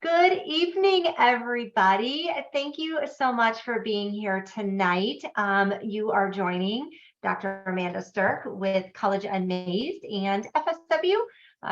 Good evening, everybody. Thank you so much for being here tonight. You are joining Dr. Amanda Stirk with College Unmazed and FSW,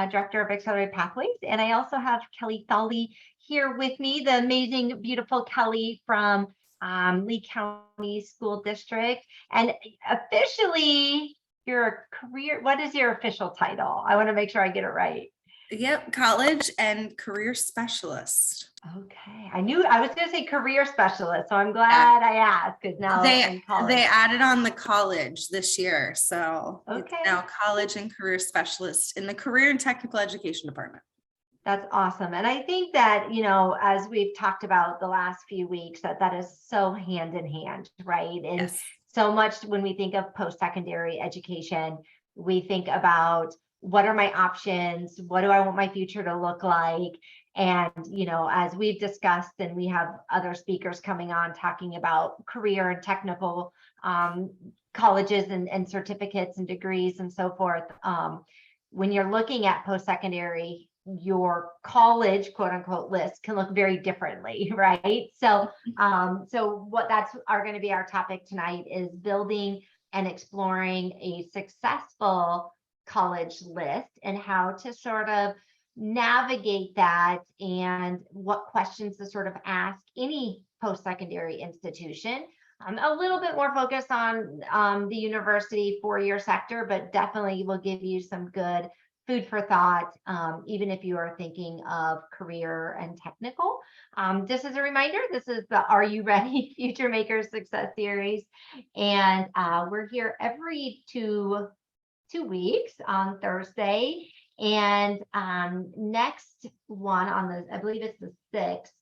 Director of Accelerated Pathways. And I also have Kelly Thawley here with me, the amazing, beautiful Kelly from Lee County School District. And officially, what is your official title? I want to make sure I get it right. Yep, college and career specialist. Okay, I was going to say career specialist, so I'm glad I asked because now they added on the college this year, so It's now college and career specialist in the career and technical education department. That's awesome. And I think that, as we've talked about the last few weeks, that is so hand in hand, right? And so much when we think of post-secondary education, we think about what are my options? What do I want my future to look like? And, as we've discussed, and we have other speakers coming on talking about career and technical colleges and certificates and degrees and so forth. When you're looking at post-secondary, your college quote unquote list can look very differently, right? So what are going to be our topic tonight is building and exploring a successful college list and how to sort of navigate that and what questions to sort of ask any post-secondary institution. A little bit more focused on the university four-year sector, but definitely will give you some good food for thought, even if you are thinking of career and technical. Just as a reminder, this is the Are You Ready? Future Makers Success Series. And we're here every two weeks on Thursday. And next one I believe it's the 6th.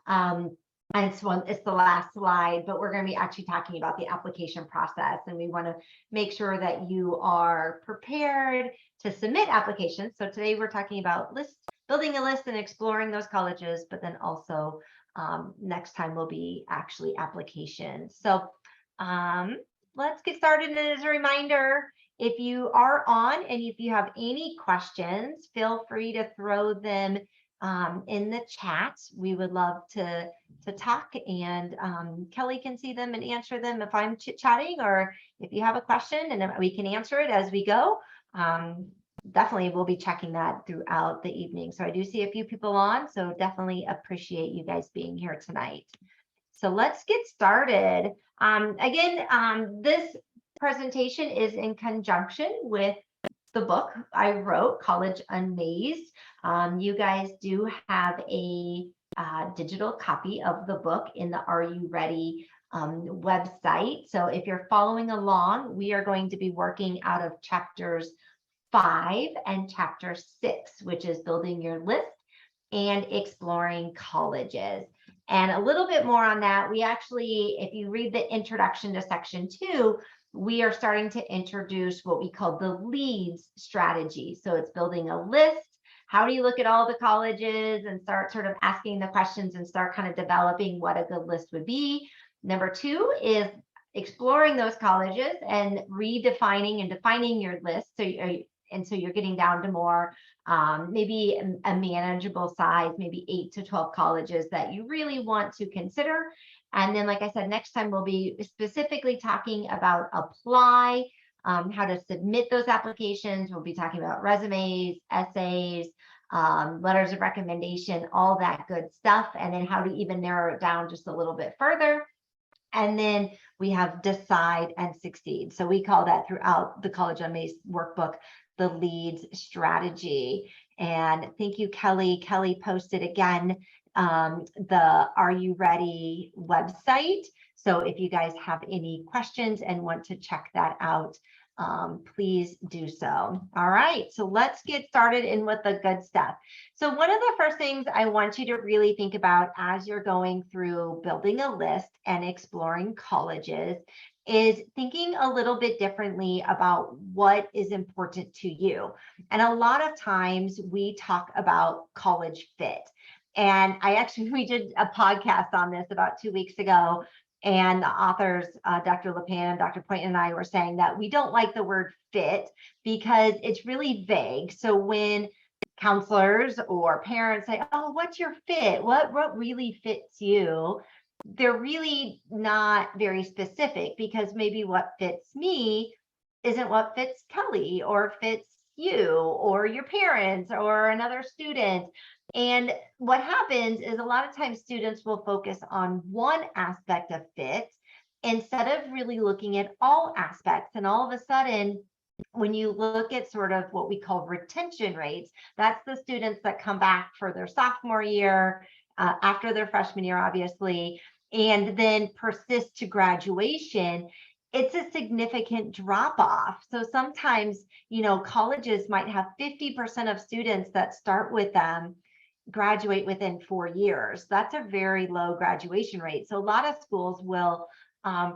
And it's the last slide, but we're going to be actually talking about the application process. And we want to make sure that you are prepared to submit applications. So today we're talking about building a list and exploring those colleges, but then also next time will be actually applications. So let's get started. And as a reminder, if you are on and if you have any questions, feel free to throw them in the chat. We would love to talk, and Kelly can see them and answer them if I'm chit-chatting, or if you have a question and we can answer it as we go. Definitely we'll be checking that throughout the evening. So I do see a few people on, so definitely appreciate you guys being here tonight. So let's get started. This presentation is in conjunction with the book I wrote, College Unmazed. You guys do have a digital copy of the book in the Are You Ready website. So if you're following along, we are going to be working out of chapters 5 and chapter 6, which is building your list and exploring colleges. And a little bit more on that, we actually, if you read the introduction to section 2, we are starting to introduce what we call the LEADS strategy. So it's building a list. How do you look at all the colleges and start sort of asking the questions and start kind of developing what a good list would be? Number 2 is exploring those colleges and redefining and defining your list. So you're getting down to more, maybe a manageable size, maybe 8 to 12 colleges that you really want to consider. And then, like I said, next time we'll be specifically talking about apply, how to submit those applications. We'll be talking about resumes, essays, letters of recommendation, all that good stuff. And then how to even narrow it down just a little bit further. And then we have decide and succeed. So we call that throughout the College Unmazed workbook, the LEADS strategy. And thank you, Kelly. Kelly posted again the Are You Ready website. So if you guys have any questions and want to check that out, please do so. All right, so let's get started in with the good stuff. So one of the first things I want you to really think about as you're going through building a list and exploring colleges is thinking a little bit differently about what is important to you. And a lot of times we talk about college fit. And we did a podcast on this about 2 weeks ago. And the authors, Dr. LePan and Dr. Point and I were saying that we don't like the word fit because it's really vague. So when counselors or parents say, oh, what's your fit? What really fits you? They're really not very specific, because maybe what fits me isn't what fits Kelly or fits you or your parents or another student. And what happens is a lot of times students will focus on one aspect of fit instead of really looking at all aspects. And all of a sudden, when you look at sort of what we call retention rates, that's the students that come back for their sophomore year, after their freshman year, obviously, and then persist to graduation. It's a significant drop off. So sometimes, colleges might have 50% of students that start with them graduate within 4 years. That's a very low graduation rate. So a lot of schools will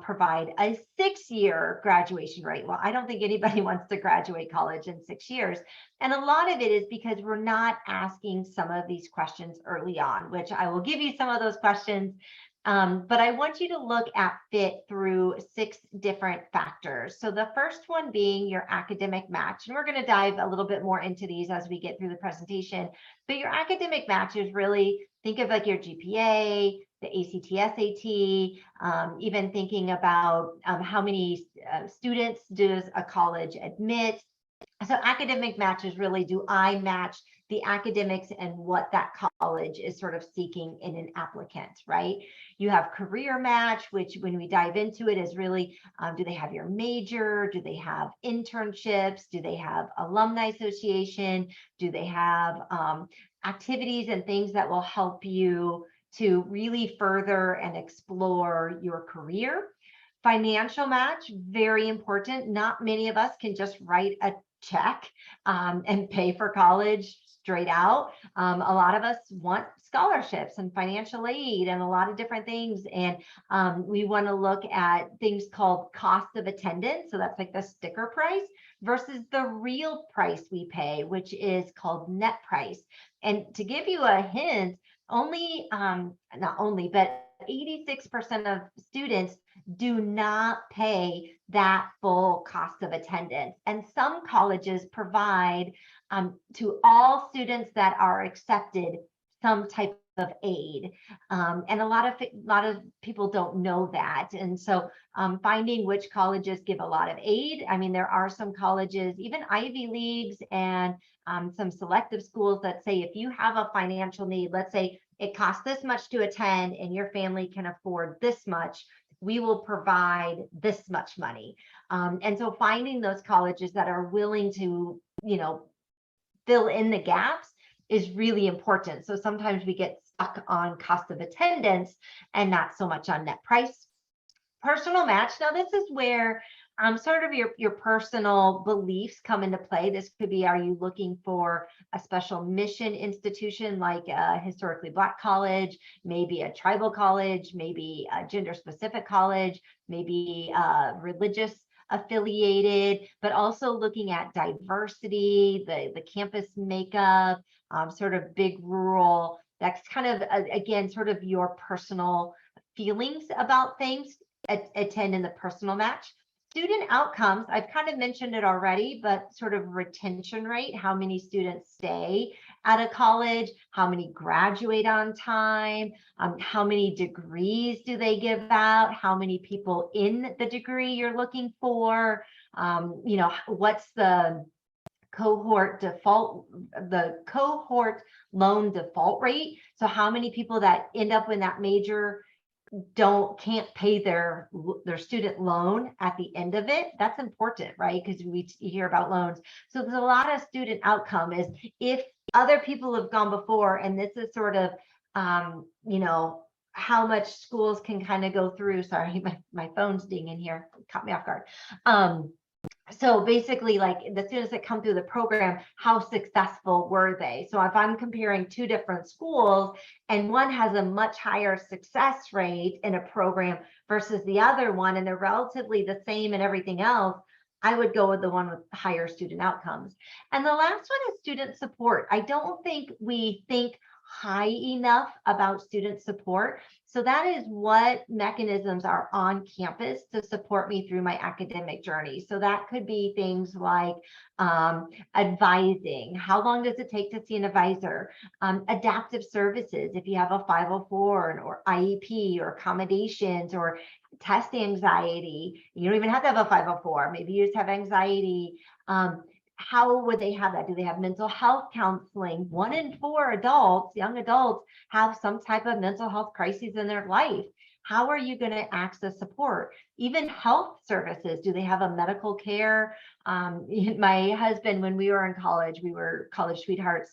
provide a 6-year graduation rate. Well, I don't think anybody wants to graduate college in 6 years. And a lot of it is because we're not asking some of these questions early on, which I will give you some of those questions. But I want you to look at fit through 6 different factors. So the first one being your academic match. And we're going to dive a little bit more into these as we get through the presentation. But your academic match is really, think of like your GPA, the ACT, SAT, even thinking about how many students does a college admit. So academic match is really, do I match the academics and what that college is sort of seeking in an applicant, right? You have career match, which when we dive into it is really, do they have your major? Do they have internships? Do they have alumni association? Do they have activities and things that will help you to really further and explore your career? Financial match, very important. Not many of us can just write a check and pay for college straight out. A lot of us want scholarships and financial aid and a lot of different things. And we want to look at things called cost of attendance. So that's like the sticker price versus the real price we pay, which is called net price. And to give you a hint, not only, but 86% of students do not pay that full cost of attendance. And some colleges provide to all students that are accepted some type of aid. And a lot of people don't know that. And so finding which colleges give a lot of aid. I mean, there are some colleges, even Ivy Leagues and some selective schools that say, if you have a financial need, let's say it costs this much to attend and your family can afford this much, we will provide this much money. And so finding those colleges that are willing to, fill in the gaps is really important. So sometimes we get stuck on cost of attendance and not so much on net price. Personal match. Now, this is where sort of your personal beliefs come into play. This could be, are you looking for a special mission institution like a historically Black college, maybe a tribal college, maybe a gender specific college, maybe religious affiliated, but also looking at diversity, the campus makeup, sort of big rural. That's kind of, again, sort of your personal feelings about things. Attend in the personal match. Student outcomes, I've kind of mentioned it already, but sort of retention rate, how many students stay at a college, how many graduate on time, how many degrees do they give out, how many people in the degree you're looking for, what's the cohort loan default rate. So how many people that end up in that major can't pay their student loan at the end of it. That's important, right? Because we hear about loans. So there's a lot of student outcome is if other people have gone before, and this is sort of, how much schools can kind of go through. Sorry, my phone's dinging here, caught me off guard. So basically, like the students that come through the program, how successful were they? So if I'm comparing 2 different schools and one has a much higher success rate in a program versus the other one, and they're relatively the same and everything else, I would go with the one with higher student outcomes. And the last one is student support. I don't think we think high enough about student support. So that is what mechanisms are on campus to support me through my academic journey. So that could be things like advising. How long does it take to see an advisor? Adaptive services, if you have a 504 or IEP or accommodations or test anxiety, you don't even have to have a 504. Maybe you just have anxiety. How would they have that? Do they have mental health counseling? 1 in 4 adults, young adults, have some type of mental health crises in their life. How are you going to access support? Even health services, do they have a medical care? My husband, when we were in college, we were college sweethearts.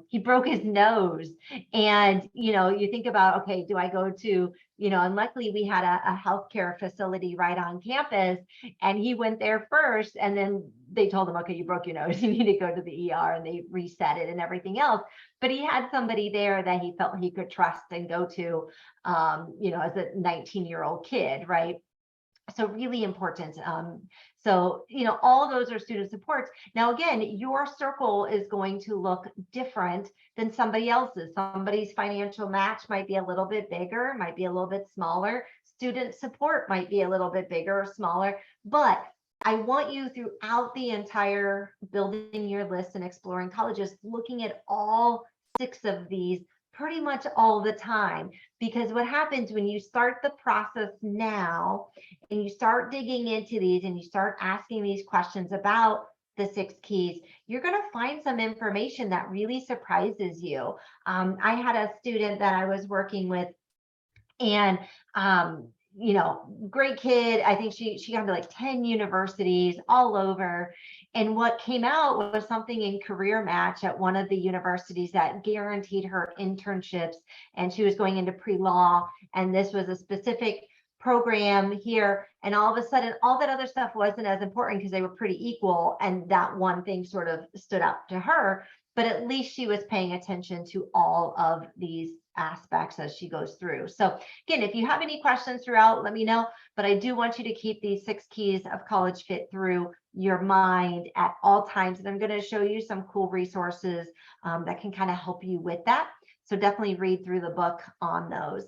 He broke his nose. And, you think about, okay, do I go to, and luckily we had a healthcare facility right on campus, and he went there first. And then they told him, okay, you broke your nose, you need to go to the ER, and they reset it and everything else. But he had somebody there that he felt he could trust and go to, as a 19-year-old kid, right? So really important. So, all those are student supports. Now, again, your circle is going to look different than somebody else's. Somebody's financial match might be a little bit bigger, might be a little bit smaller. Student support might be a little bit bigger or smaller, but I want you throughout the entire building your list and exploring colleges, looking at all 6 of these pretty much all the time. Because what happens when you start the process now and you start digging into these and you start asking these questions about the 6 keys, you're going to find some information that really surprises you. I had a student that I was working with, and great kid. I think she got to like 10 universities all over. And what came out was something in Career Match at one of the universities that guaranteed her internships. And she was going into pre-law. And this was a specific program here. And all of a sudden, all that other stuff wasn't as important because they were pretty equal. And that one thing sort of stood up to her. But at least she was paying attention to all of these aspects as she goes through. So again, if you have any questions throughout, let me know. But I do want you to keep these 6 keys of college fit through your mind at all times. And I'm going to show you some cool resources that can kind of help you with that. So definitely read through the book on those.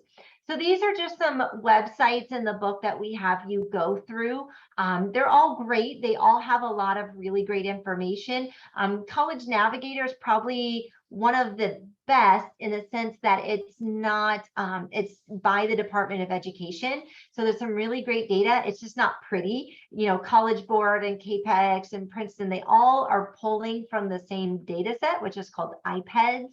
So these are just some websites in the book that we have you go through. They're all great. They all have a lot of really great information. College Navigator is probably one of the best in the sense that it's not, it's by the Department of Education. So there's some really great data. It's just not pretty. College Board and CAPEX and Princeton, they all are pulling from the same data set, which is called IPEDS.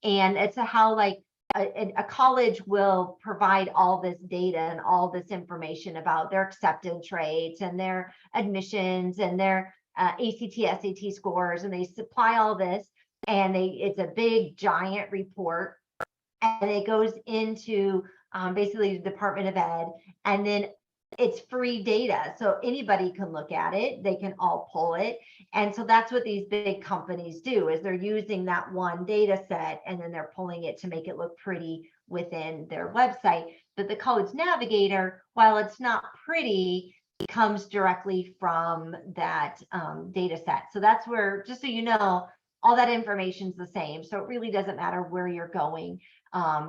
And it's how a college will provide all this data and all this information about their acceptance rates and their admissions and their ACT, SAT scores, and they supply all this, and it's a big giant report, and it goes into basically the Department of Ed, and then it's free data, so anybody can look at it. They can all pull it. And so that's what these big companies do, is they're using that one data set and then they're pulling it to make it look pretty within their website. But the College Navigator, while it's not pretty, comes directly from that data set. So that's where, just so you know, all that information is the same. So it really doesn't matter where you're going.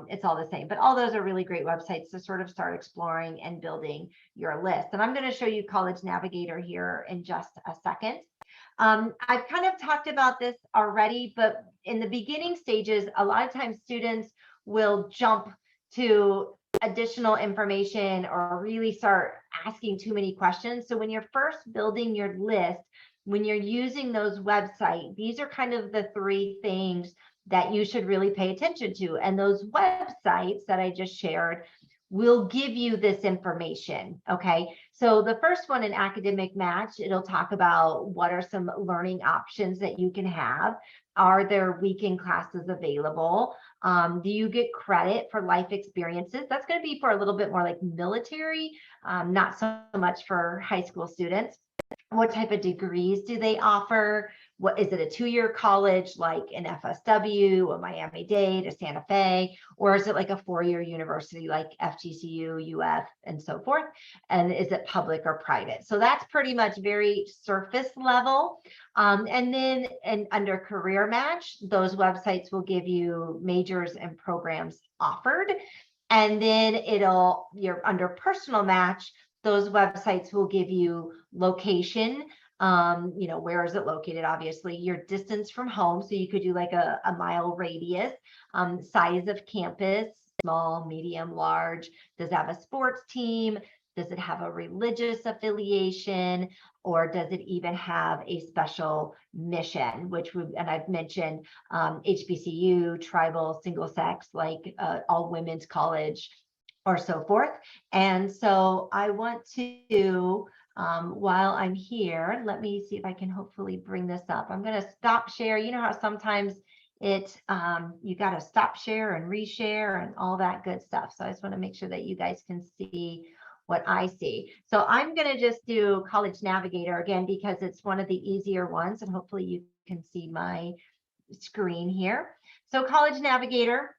It's all the same, but all those are really great websites to sort of start exploring and building your list. And I'm going to show you College Navigator here in just a second. I've kind of talked about this already, but in the beginning stages, a lot of times students will jump to additional information or really start asking too many questions. So when you're first building your list, when you're using those websites, these are kind of the 3 things that you should really pay attention to. And those websites that I just shared will give you this information. Okay. So the first one in Academic Match, it'll talk about what are some learning options that you can have. Are there weekend classes available? Do you get credit for life experiences? That's going to be for a little bit more like military, not so much for high school students. What type of degrees do they offer? what is it, a 2-year college like an FSW, a Miami-Dade, a Santa Fe, or is it like a 4-year university like FGCU, UF, and so forth? And is it public or private? So that's pretty much very surface level. And then under Career Match, those websites will give you majors and programs offered. And then you're under Personal Match, those websites will give you location, where is it located? Obviously, your distance from home. So you could do like a mile radius, size of campus, small, medium, large. Does it have a sports team? Does it have a religious affiliation? Or does it even have a special mission, and I've mentioned HBCU, tribal, single sex, like all women's college, or so forth. And so I want to, while I'm here, let me see if I can hopefully bring this up. I'm going to stop share. You know how sometimes you got to stop share and reshare and all that good stuff. So I just want to make sure that you guys can see what I see. So I'm going to just do College Navigator again, because it's one of the easier ones, and hopefully you can see my screen here. So College Navigator,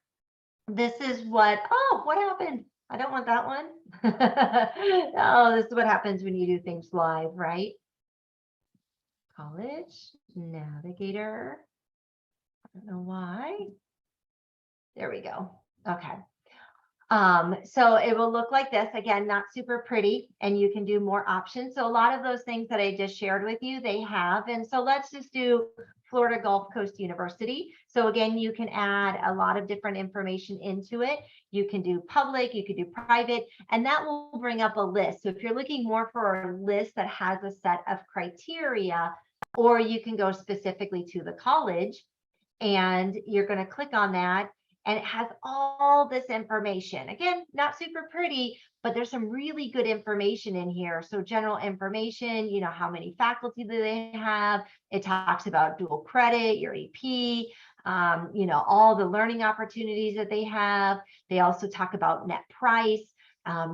this is what happened? I don't want that one. Oh, this is what happens when you do things live, right? College Navigator. I don't know why. There we go. Okay. So it will look like this. Again, not super pretty, and you can do more options. So a lot of those things that I just shared with you, they have. And so let's just do Florida Gulf Coast University. So again, you can add a lot of different information into it. You can do public, you can do private, and that will bring up a list. So if you're looking more for a list that has a set of criteria, or you can go specifically to the college, and you're going to click on that, and it has all this information. Again, not super pretty, but there's some really good information in here. So general information, how many faculty do they have? It talks about dual credit, your AP, all the learning opportunities that they have. They also talk about net price.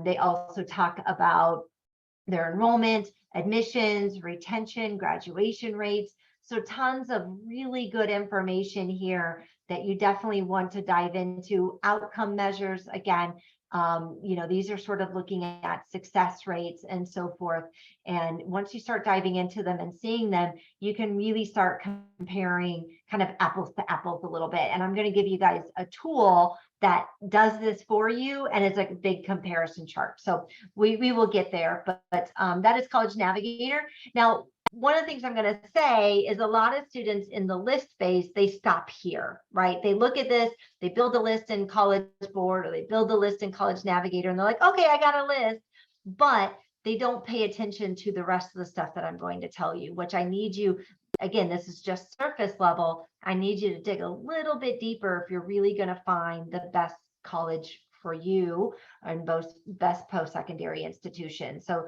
They also talk about their enrollment, admissions, retention, graduation rates. So tons of really good information here that you definitely want to dive into. Outcome measures, again, these are sort of looking at success rates and so forth. And once you start diving into them and seeing them, you can really start comparing kind of apples to apples a little bit. And I'm going to give you guys a tool that does this for you, and it's like a big comparison chart. So we will get there, but that is College Navigator. Now, one of the things I'm going to say is a lot of students in the list phase, they stop here, right? They look at this, they build a list in College Board, or they build a list in College Navigator, and they're like, okay, I got a list, but they don't pay attention to the rest of the stuff that I'm going to tell you, which I need you, again, this is just surface level. I need you to dig a little bit deeper if you're really going to find the best college for you and best post-secondary institutions. So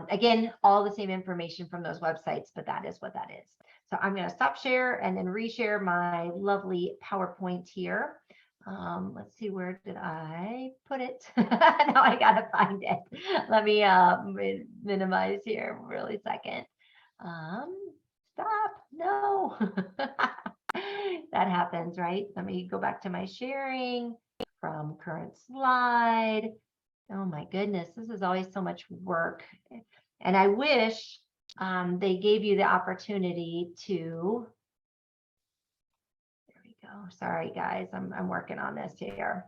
again, all the same information from those websites, but that is what that is. So I'm going to stop share and then reshare my lovely PowerPoint here. Let's see, where did I put it? Now I got to find it. Let me minimize here really second. Stop. No. That happens, right? Let me go back to my sharing from current slide. Oh my goodness, this is always so much work. And I wish they gave you the opportunity to, there we go. Sorry guys, I'm working on this here.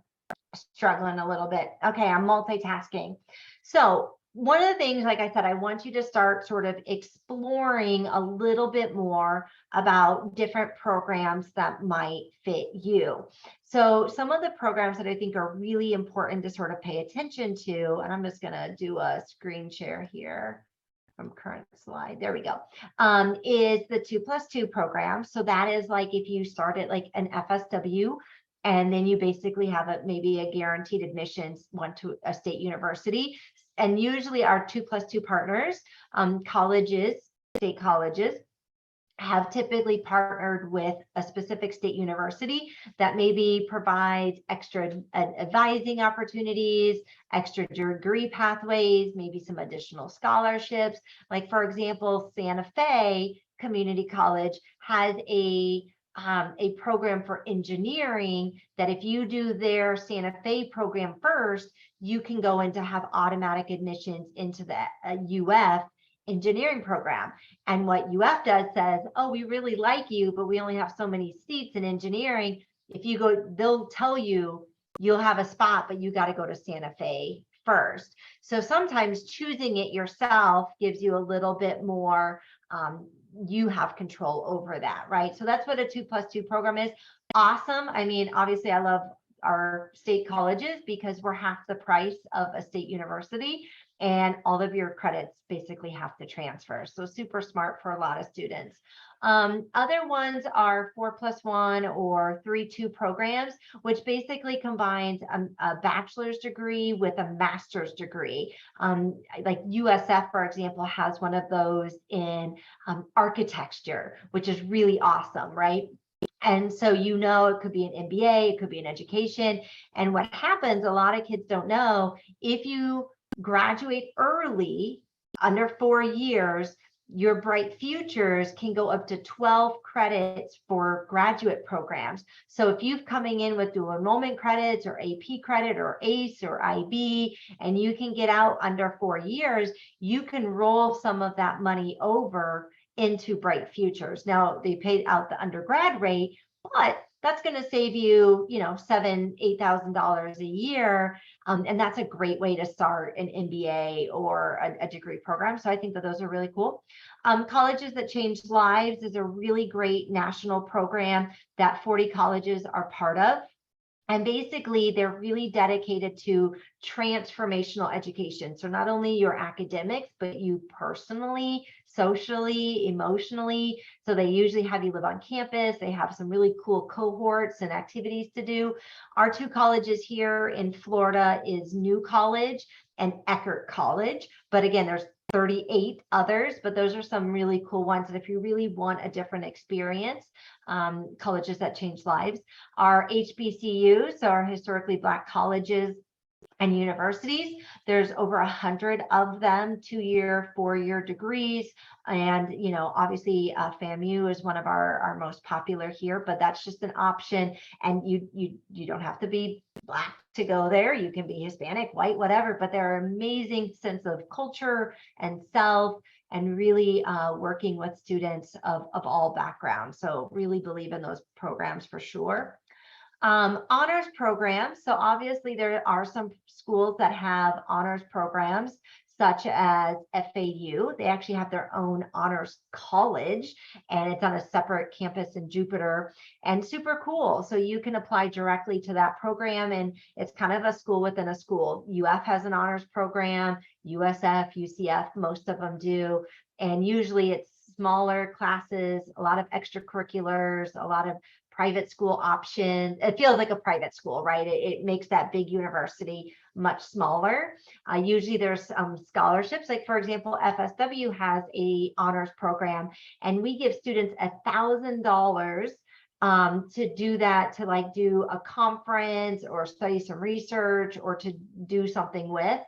Struggling a little bit. Okay, I'm multitasking. So one of the things, like I said, I want you to start sort of exploring a little bit more about different programs that might fit you. So some of the programs that I think are really important to sort of pay attention to, and I'm just going to do a screen share here from current slide. There we go. Is the 2+2 program. So that is like if you started like an FSW, and then you basically have maybe a guaranteed admissions one to a state university. And usually our 2+2 partners, colleges, state colleges, have typically partnered with a specific state university that maybe provides extra advising opportunities, extra degree pathways, maybe some additional scholarships. Like for example, Santa Fe Community College has a program for engineering that if you do their Santa Fe program first, you can go in to have automatic admissions into the UF engineering program. And what UF does says, oh, we really like you, but we only have so many seats in engineering. If you go, they'll tell you you'll have a spot, but you got to go to Santa Fe first. So sometimes choosing it yourself gives you a little bit more, you have control over that, right? So that's what a 2+2 program is. Awesome. I mean, obviously I love our state colleges because we're half the price of a state university, and all of your credits basically have to transfer. So super smart for a lot of students. Other ones are 4+1 or 3-2 programs, which basically combines a bachelor's degree with a master's degree. Like USF, for example, has one of those in architecture, which is really awesome, right? And so, it could be an MBA, it could be an education. And what happens, a lot of kids don't know, if you graduate early, under 4 years, your Bright Futures can go up to 12 credits for graduate programs. So if you're coming in with dual enrollment credits or AP credit or ACE or IB, and you can get out under 4 years, you can roll some of that money over into Bright Futures. Now they paid out the undergrad rate, but that's going to save you, $7,000-8,000 a year. And that's a great way to start an MBA or a degree program. So I think that those are really cool. Colleges That Change Lives is a really great national program that 40 colleges are part of. And basically, they're really dedicated to transformational education. So not only your academics, but you personally, socially, emotionally. So they usually have you live on campus. They have some really cool cohorts and activities to do. Our 2 colleges here in Florida is New College and Eckerd College. But again, there's 38 others, but those are some really cool ones. And if you really want a different experience, Colleges That Change Lives. Our HBCUs, so our historically Black colleges and universities, there's over 100 of them, 2-year, 4-year degrees. And, obviously FAMU is one of our most popular here, but that's just an option. And you don't have to be Black to go there. You can be Hispanic, white, whatever, but they're an amazing sense of culture and self, and really working with students of all backgrounds. So really believe in those programs for sure. Honors programs. So obviously there are some schools that have honors programs, such as FAU. They actually have their own honors college, and it's on a separate campus in Jupiter, and super cool. So you can apply directly to that program, and it's kind of a school within a school. UF has an honors program, USF, UCF, most of them do. And usually it's smaller classes, a lot of extracurriculars, a lot of private school options. It feels like a private school, right? It makes that big university much smaller. Usually there's scholarships, like for example, FSW has a honors program, and we give students $1,000 to do that, to like do a conference or study some research or to do something with.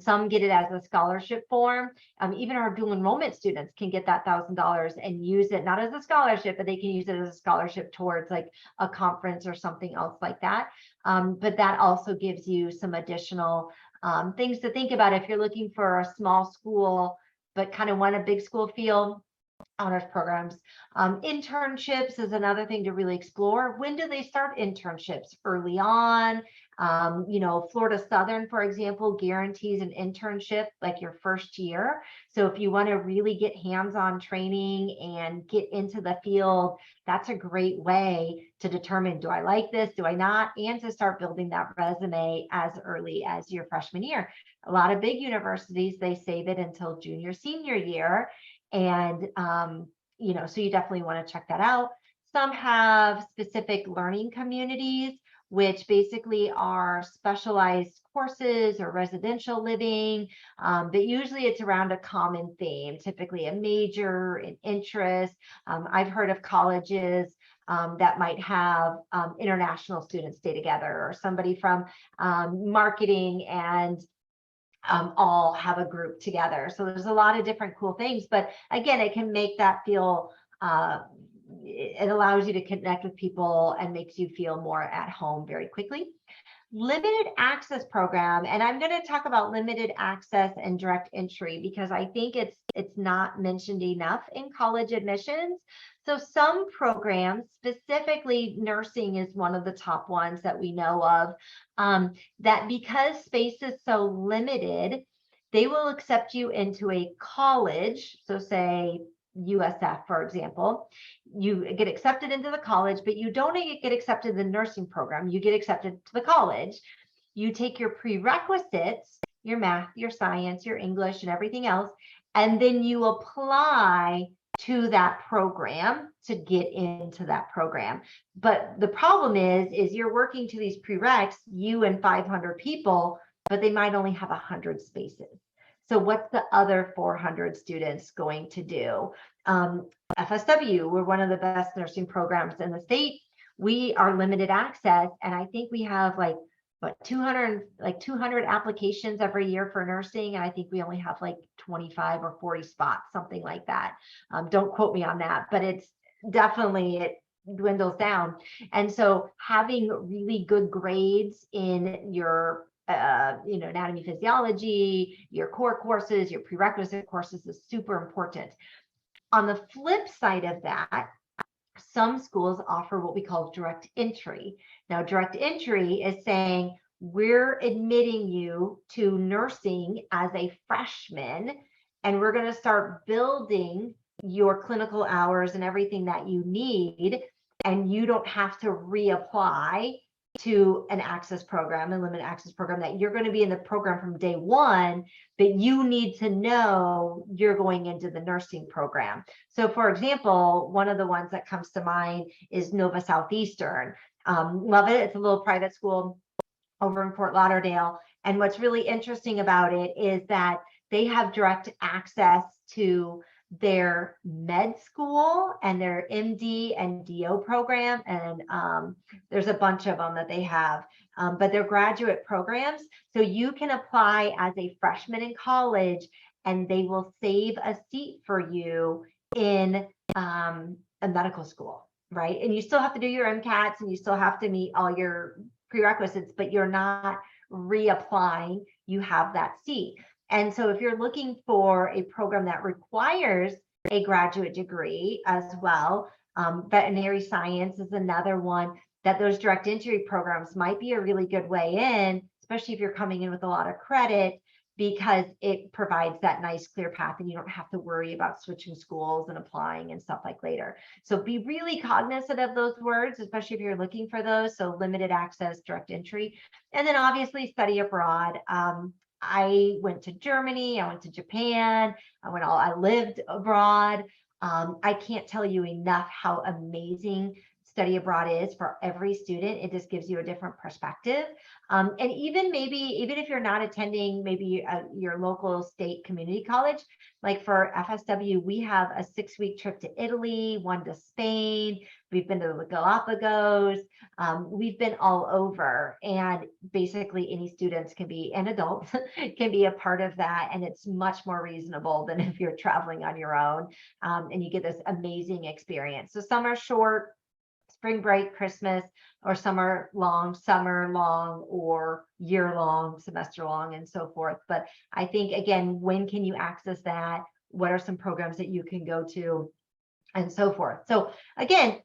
Some get it as a scholarship form. Even our dual enrollment students can get that $1,000 and use it not as a scholarship, but they can use it as a scholarship towards like a conference or something else like that. But that also gives you some additional things to think about if you're looking for a small school, but kind of want a big school feel. Honors programs. Internships is another thing to really explore. When do they start internships? Early on. Florida Southern, for example, guarantees an internship like your first year. So if you want to really get hands-on training and get into the field, that's a great way to determine, do I like this? Do I not? And to start building that resume as early as your freshman year. A lot of big universities, they save it until junior, senior year. And, so you definitely want to check that out. Some have specific learning communities, which basically are specialized courses or residential living, but usually it's around a common theme, typically a major, an interest. I've heard of colleges that might have international students stay together, or somebody from marketing and all have a group together. So there's a lot of different cool things, but again, it can make that feel, it allows you to connect with people and makes you feel more at home very quickly. Limited access program, and I'm going to talk about limited access and direct entry because I think it's not mentioned enough in college admissions. So some programs, specifically nursing is one of the top ones that we know of, that because space is so limited, they will accept you into a college. So say USF, for example, you get accepted into the college, but you don't get accepted in the nursing program. You get accepted to the college. You take your prerequisites, your math, your science, your English, and everything else, and then you apply to that program to get into that program. But the problem is you're working to these prereqs, you and 500 people, but they might only have 100 spaces. So what's the other 400 students going to do? FSW, we're one of the best nursing programs in the state. We are limited access, and I think we have like 200 applications every year for nursing, and I think we only have like 25 or 40 spots, something like that. Don't quote me on that, but it's definitely, it dwindles down. And so having really good grades in your anatomy, physiology, your core courses, your prerequisite courses is super important. On the flip side of that, some schools offer what we call direct entry. Now, direct entry is saying we're admitting you to nursing as a freshman, and we're going to start building your clinical hours and everything that you need, and you don't have to reapply to an access program, a limited access program, that you're going to be in the program from day one, but you need to know you're going into the nursing program. So for example, one of the ones that comes to mind is Nova Southeastern. Love it. It's a little private school over in Fort Lauderdale. And what's really interesting about it is that they have direct access to their med school and their MD and DO program, and there's a bunch of them that they have, but they're graduate programs. So you can apply as a freshman in college, and they will save a seat for you in a medical school, right? And you still have to do your MCATs and you still have to meet all your prerequisites, but you're not reapplying. You have that seat. And so if you're looking for a program that requires a graduate degree as well, veterinary science is another one that those direct entry programs might be a really good way in, especially if you're coming in with a lot of credit, because it provides that nice clear path and you don't have to worry about switching schools and applying and stuff like later. So be really cognizant of those words, especially if you're looking for those. So limited access, direct entry, and then obviously study abroad. I went to Germany, I went to Japan, I lived abroad. I can't tell you enough how amazing study abroad is for every student. It just gives you a different perspective. And even if you're not attending maybe your local state community college, like for FSW, we have a 6-week trip to Italy, one to Spain. We've been to the Galapagos. We've been all over, and basically any students can be, and adults can be a part of that. And it's much more reasonable than if you're traveling on your own, and you get this amazing experience. So some are short, spring break, Christmas, or summer long, or year long, semester long, and so forth. But I think, again, when can you access that? What are some programs that you can go to, and so forth? So again,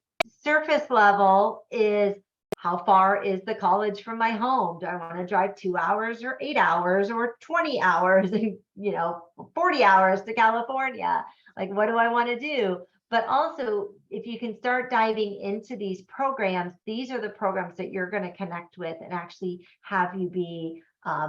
surface level is how far is the college from my home? Do I want to drive 2 hours or 8 hours or 20 hours, 40 hours to California? Like, what do I want to do? But also, if you can start diving into these programs, these are the programs that you're going to connect with and actually have you be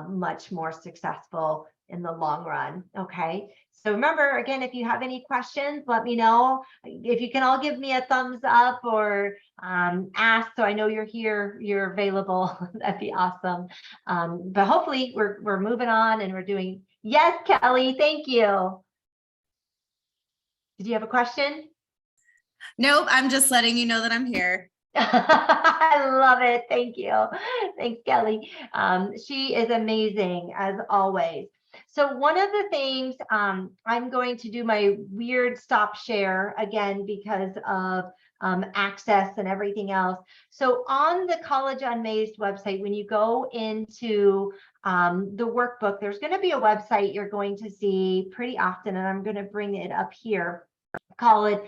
much more successful in the long run. Okay. So remember, again, if you have any questions, let me know. If you can all give me a thumbs up or ask, so I know you're here, you're available, that'd be awesome. But hopefully we're moving on and we're doing, yes, Kelly, thank you. Did you have a question? Nope, I'm just letting you know that I'm here. I love it. Thank you. Thanks, Kelly. She is amazing as always. So one of the things, I'm going to do my weird stop share again because of access and everything else. So on the College Unmazed website, when you go into the workbook, there's going to be a website you're going to see pretty often, and I'm going to bring it up here. It's called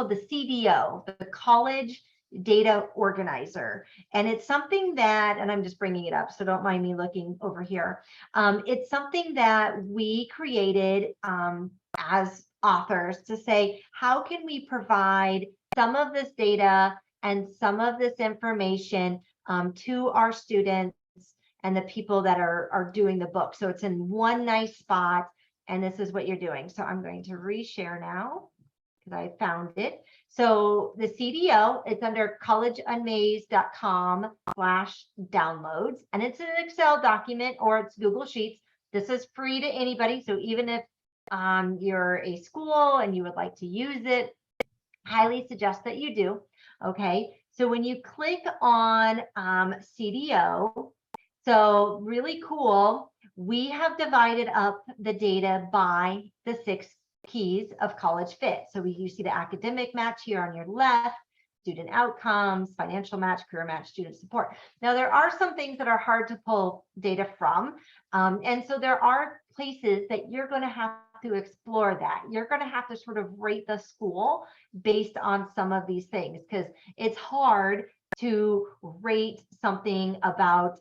the CDO, the College Data Organizer. And it's something that, and I'm just bringing it up, so don't mind me looking over here. It's something that we created as authors to say, how can we provide some of this data and some of this information to our students and the people that are doing the book. So it's in one nice spot, and this is what you're doing. So I'm going to reshare now because I found it. So the CDO, it's under collegeunmazed.com/downloads, and it's an Excel document or it's Google Sheets. This is free to anybody. So even if you're a school and you would like to use it, highly suggest that you do. Okay. So when you click on CDO, so really cool, we have divided up the data by the 6 keys of college fit. So you see the academic match here on your left, student outcomes, financial match, career match, student support. Now, there are some things that are hard to pull data from. And so there are places that you're going to have to explore that. You're going to have to sort of rate the school based on some of these things, because it's hard to rate something about,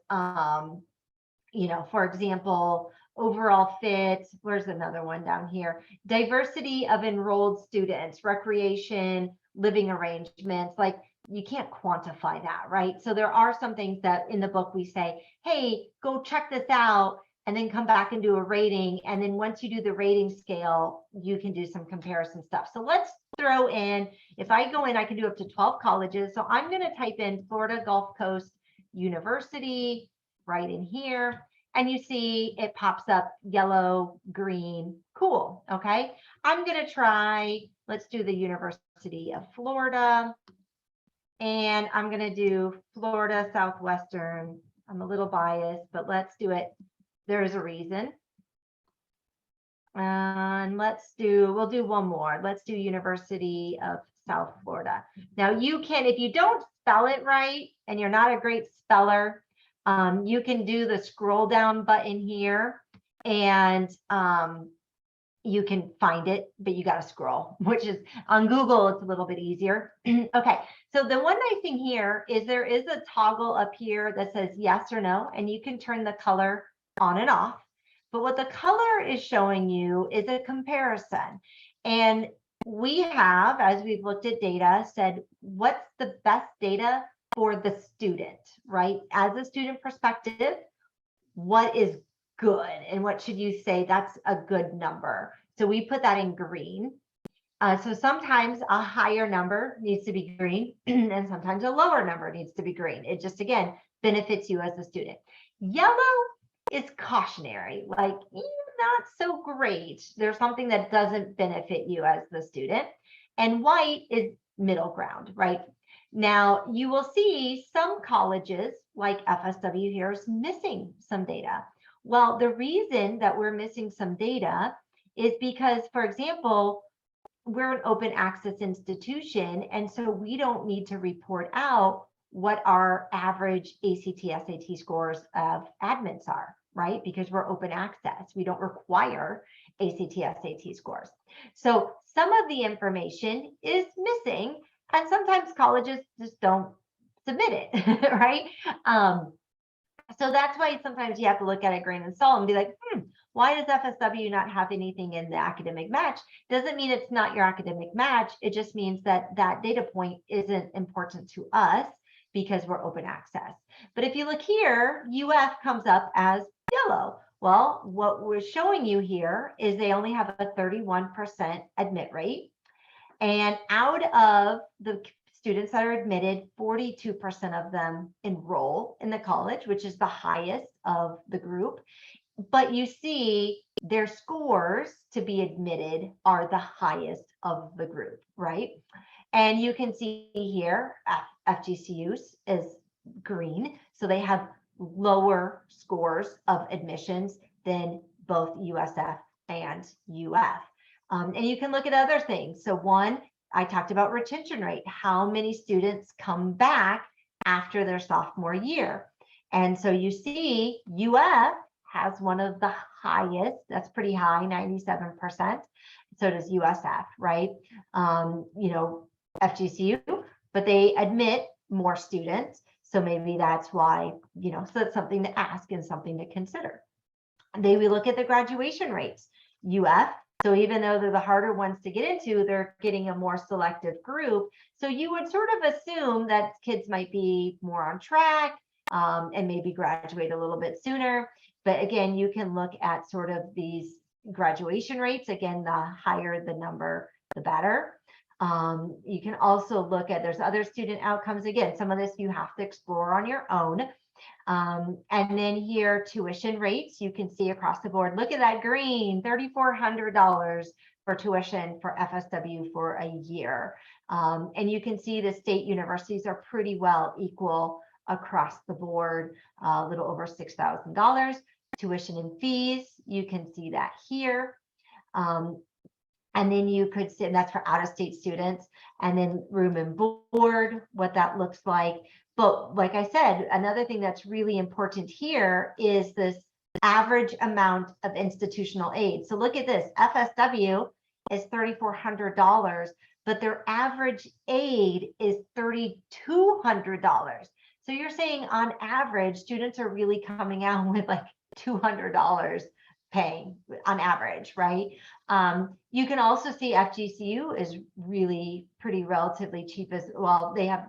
for example, overall fit. Where's another one down here? Diversity of enrolled students, recreation, living arrangements. Like, you can't quantify that, right? So there are some things that in the book we say, hey, go check this out, and then come back and do a rating. And then once you do the rating scale, you can do some comparison stuff. So let's throw in, if I go in, I can do up to 12 colleges. So I'm going to type in Florida Gulf Coast University right in here. And you see it pops up yellow, green, cool. Okay. I'm going to try, let's do the University of Florida. And I'm going to do Florida Southwestern. I'm a little biased, but let's do it. There's a reason. And we'll do one more. Let's do University of South Florida. Now you can, if you don't spell it right and you're not a great speller, you can do the scroll down button here, and you can find it, but you got to scroll, which is on Google, it's a little bit easier. Okay, so the one nice thing here is there is a toggle up here that says yes or no, and you can turn the color on and off. But what the color is showing you is a comparison. And we have, as we've looked at data, said, what's the best data for the student, right? As a student perspective, what is good? And what should you say that's a good number? So we put that in green. So sometimes a higher number needs to be green, and sometimes a lower number needs to be green. It just, again, benefits you as a student. Yellow is cautionary, like not so great. There's something that doesn't benefit you as the student. And white is middle ground, right? Now, you will see some colleges like FSW here is missing some data. Well, the reason that we're missing some data is because, for example, we're an open access institution, and so we don't need to report out what our average ACT, SAT scores of admits are, right? Because we're open access. We don't require ACT, SAT scores. So some of the information is missing, and sometimes colleges just don't submit it, right? So that's why sometimes you have to look at a grain of salt and be like, why does FSW not have anything in the academic match? Doesn't mean it's not your academic match. It just means that that data point isn't important to us because we're open access. But if you look here, UF comes up as yellow. Well, what we're showing you here is they only have a 31% admit rate. And out of the students that are admitted, 42% of them enroll in the college, which is the highest of the group. But you see their scores to be admitted are the highest of the group, right? And you can see here, FGCU's is green. So they have lower scores of admissions than both USF and UF. And you can look at other things. So one, I talked about retention rate, how many students come back after their sophomore year. And so you see UF has one of the highest, that's pretty high, 97%. So does USF, right? FGCU, but they admit more students. So maybe that's why, so that's something to ask and something to consider. We look at the graduation rates. UF, so even though they're the harder ones to get into, they're getting a more selective group. So you would sort of assume that kids might be more on track and maybe graduate a little bit sooner. But again, you can look at sort of these graduation rates. Again, the higher the number, the better. You can also look at, there's other student outcomes. Again, some of this you have to explore on your own. And then here, tuition rates, you can see across the board. Look at that green, $3,400 for tuition for FSW for a year. And you can see the state universities are pretty well equal across the board, a little over $6,000. Tuition and fees, you can see that here. And then you could see, and that's for out-of-state students, and then room and board, what that looks like. But like I said, another thing that's really important here is this average amount of institutional aid. So look at this, FSW is $3,400, but their average aid is $3,200. So you're saying on average, students are really coming out with like $200 paying on average, right? You can also see FGCU is really pretty relatively cheap as well. They have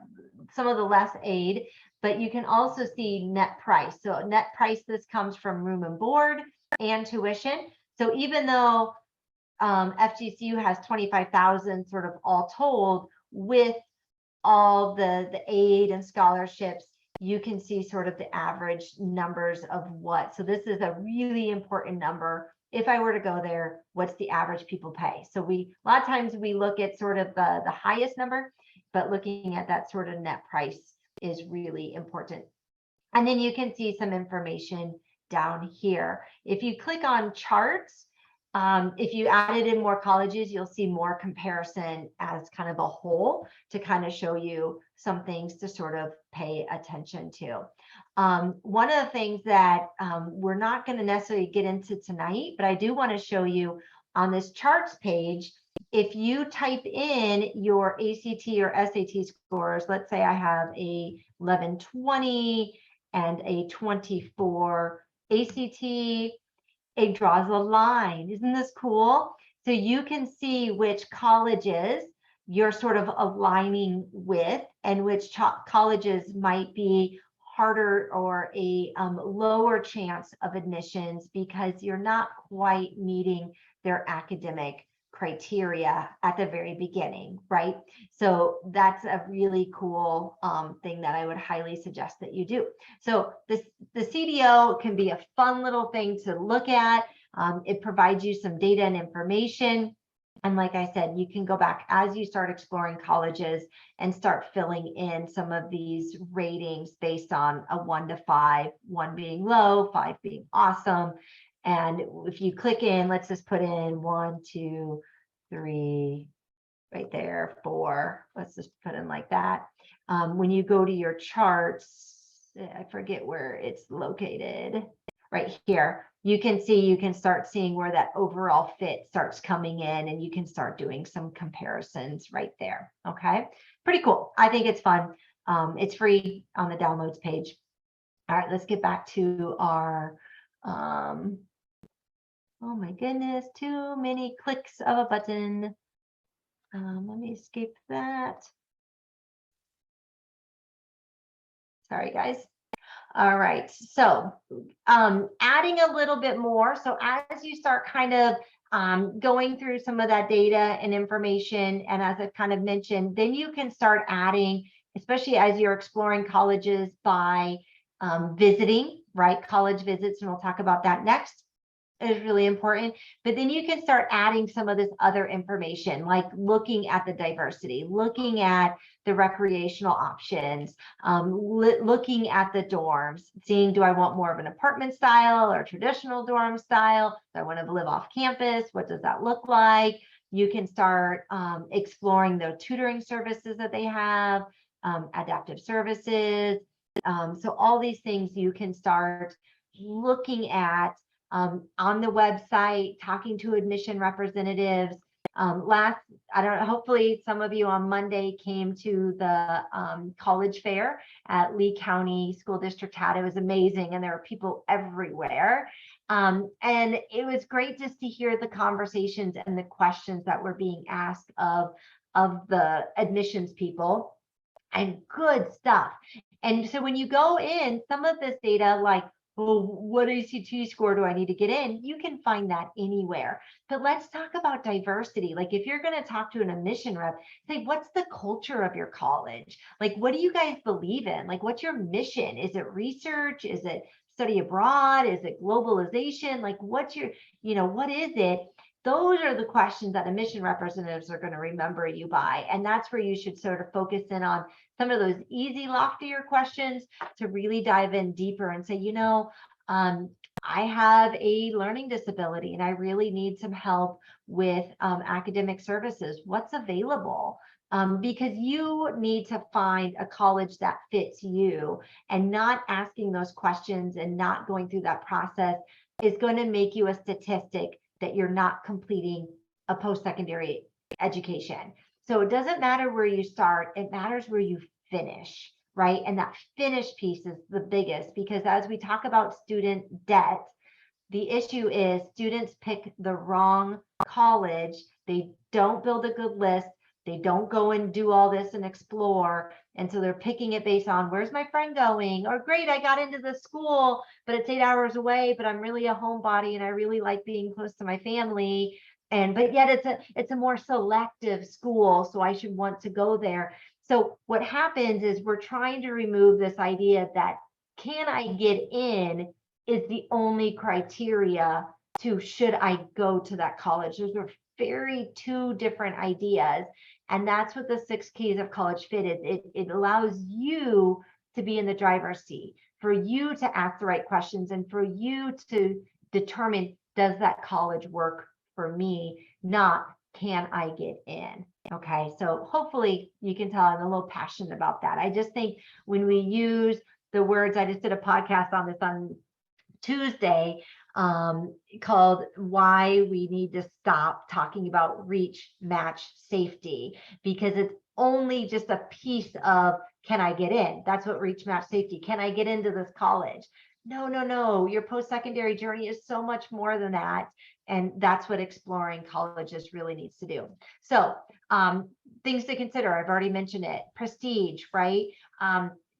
some of the less aid, but you can also see net price. So net price, this comes from room and board and tuition. So even though FGCU has 25,000 sort of all told, with all the aid and scholarships, you can see sort of the average numbers of what. So this is a really important number. If I were to go there, what's the average people pay? So a lot of times we look at sort of the highest number, but looking at that sort of net price is really important. And then you can see some information down here. If you click on charts, if you added in more colleges, you'll see more comparison as kind of a whole to kind of show you some things to sort of pay attention to. One of the things that we're not going to necessarily get into tonight, but I do want to show you on this charts page, if you type in your ACT or SAT scores, let's say I have a 1120 and a 24 ACT, it draws a line. Isn't this cool? So you can see which colleges you're sort of aligning with and which colleges might be harder or a lower chance of admissions because you're not quite meeting their academic criteria at the very beginning, right? So that's a really cool thing that I would highly suggest that you do. So the CDO can be a fun little thing to look at. It provides you some data and information. And like I said, you can go back as you start exploring colleges and start filling in some of these ratings based on a 1 to 5, 1 being low, 5 being awesome. And if you click in, let's just put in 1, 2, 3, right there, 4. Let's just put in like that. When you go to your charts, I forget where it's located, right here, you can start seeing where that overall fit starts coming in, and you can start doing some comparisons right there. Okay, pretty cool. I think it's fun. It's free on the downloads page. All right, let's get back to our oh my goodness, too many clicks of a button. Let me escape that. Sorry, guys. All right, so adding a little bit more. So as you start kind of going through some of that data and information, and as I've kind of mentioned, then you can start adding, especially as you're exploring colleges by visiting, right? College visits, and we'll talk about that next. is really important. But then you can start adding some of this other information, like looking at the diversity, looking at the recreational options, looking at the dorms, seeing, do I want more of an apartment style or traditional dorm style? Do I want to live off campus? What does that look like? You can start exploring the tutoring services that they have, adaptive services. So all these things you can start looking at on the website, talking to admission representatives. I don't know, hopefully some of you on Monday came to the college fair at Lee County School District had. It was amazing, and there were people everywhere. And it was great just to hear the conversations and the questions that were being asked of the admissions people, and good stuff. And so when you go in, some of this data, like, well, what ACT score do I need to get in? You can find that anywhere. But let's talk about diversity. Like, if you're going to talk to an admission rep, say, what's the culture of your college? Like, what do you guys believe in? Like, what's your mission? Is it research? Is it study abroad? Is it globalization? Like, what's your, what is it? Those are the questions that admission representatives are going to remember you by. And that's where you should sort of focus in on some of those easy, loftier questions to really dive in deeper and say, I have a learning disability and I really need some help with academic services. What's available? Because you need to find a college that fits you, and not asking those questions and not going through that process is going to make you a statistic that you're not completing a post-secondary education. So it doesn't matter where you start, it matters where you finish, right? And that finish piece is the biggest, because as we talk about student debt, the issue is students pick the wrong college. They don't build a good list. They don't go and do all this and explore. And so they're picking it based on, where's my friend going? Or, great, I got into the school, but it's 8 hours away, but I'm really a homebody and I really like being close to my family. But yet it's a more selective school, so I should want to go there. So what happens is we're trying to remove this idea that can I get in is the only criteria to should I go to that college. Those are very two different ideas. And that's what the 6 keys of college fit is. It allows you to be in the driver's seat, for you to ask the right questions, and for you to determine, does that college work for me? Not, can I get in? Okay, so hopefully you can tell I'm a little passionate about that. I just think when we use the words, I just did a podcast on this on Tuesday, called Why We Need to Stop Talking About Reach, Match, Safety, because it's only just a piece of, can I get in? That's what reach, match, safety. Can I get into this college? No. Your post-secondary journey is so much more than that. And that's what exploring colleges really needs to do. So things to consider, I've already mentioned it. Prestige, right?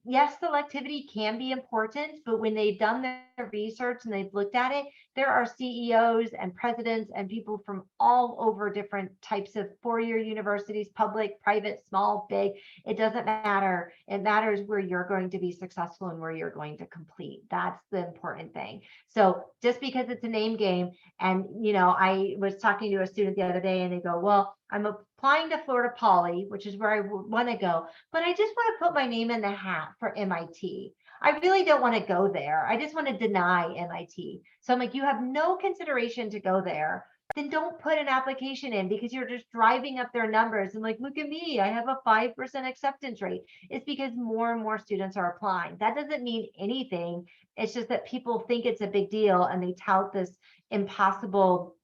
Yes, selectivity can be important, but when they've done their research and they've looked at it, there are CEOs and presidents and people from all over different types of four-year universities, public, private, small, big. It doesn't matter. It matters where you're going to be successful and where you're going to complete. That's the important thing. So just because it's a name game, and I was talking to a student the other day and they go, well, I'm applying to Florida Poly, which is where I want to go, but I just want to put my name in the hat for MIT. I really don't want to go there. I just want to deny MIT. So I'm like, you have no consideration to go there. Then don't put an application in, because you're just driving up their numbers and like, look at me, I have a 5% acceptance rate. It's because more and more students are applying. That doesn't mean anything. It's just that people think it's a big deal and they tout this impossible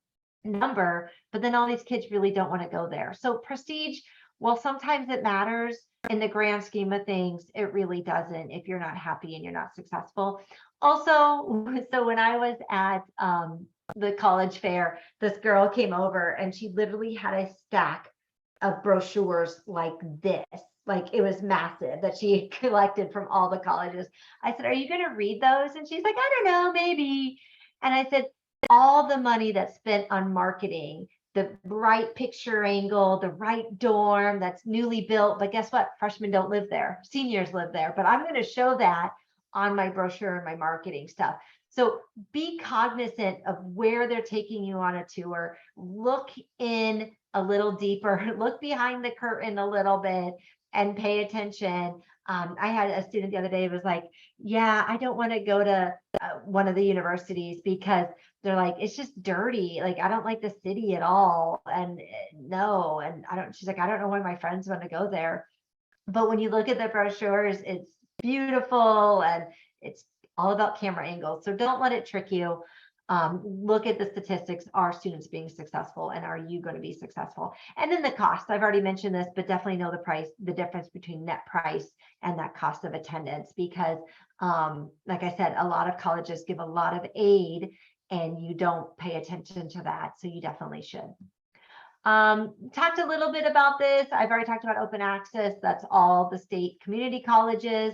number, but then all these kids really don't want to go there. So prestige, well, sometimes it matters. In the grand scheme of things, it really doesn't if you're not happy and you're not successful. Also, so when I was at the college fair, this girl came over and she literally had a stack of brochures like this. Like, it was massive, that she had collected from all the colleges. I said, are you going to read those? And she's like, I don't know, maybe. And I said, all the money that's spent on marketing, the right picture angle, the right dorm that's newly built, but guess what? Freshmen don't live there. Seniors live there, but I'm going to show that on my brochure and my marketing stuff. So be cognizant of where they're taking you on a tour. Look in a little deeper, look behind the curtain a little bit and pay attention. I had a student the other day who was like, yeah, I don't want to go to one of the universities because they're like, it's just dirty. Like, I don't like the city at all. And no, and she's like, I don't know why my friends want to go there. But when you look at the brochures, it's beautiful and it's all about camera angles. So don't let it trick you. Look at the statistics. Are students being successful, and are you going to be successful? And then the cost. I've already mentioned this, but definitely know the price, the difference between net price and that cost of attendance, because like I said, a lot of colleges give a lot of aid and you don't pay attention to that. So you definitely should. Talked a little bit about this. I've already talked about open access. That's all the state community colleges.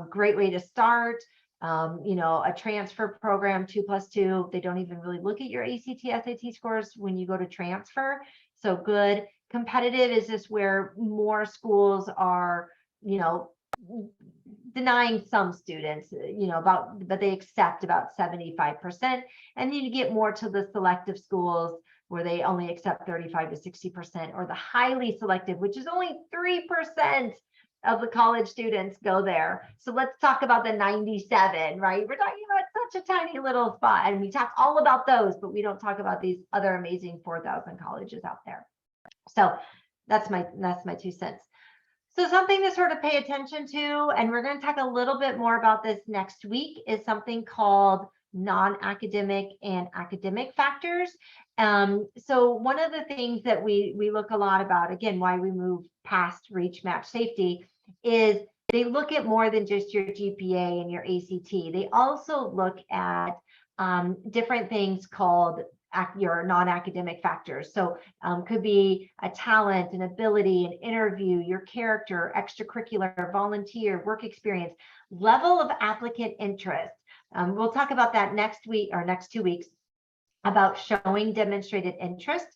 Great way to start. A transfer program 2+2. They don't even really look at your ACT, SAT scores when you go to transfer. So good. Competitive is just where more schools are, denying some students, but they accept about 75%. And then you get more to the selective schools where they only accept 35 to 60%, or the highly selective, which is only 3% of the college students go there. So let's talk about the 97, right? We're talking about such a tiny little spot, and we talk all about those, but we don't talk about these other amazing 4,000 colleges out there. So that's my 2 cents. So something to sort of pay attention to, and we're going to talk a little bit more about this next week, is something called non-academic and academic factors. So one of the things that we look a lot about, again, why we move past reach, match, safety, is they look at more than just your GPA and your ACT. They also look at different things called your non-academic factors. So could be a talent, an ability, an interview, your character, extracurricular, volunteer, work experience, level of applicant interest. We'll talk about that next week or next 2 weeks, about showing demonstrated interest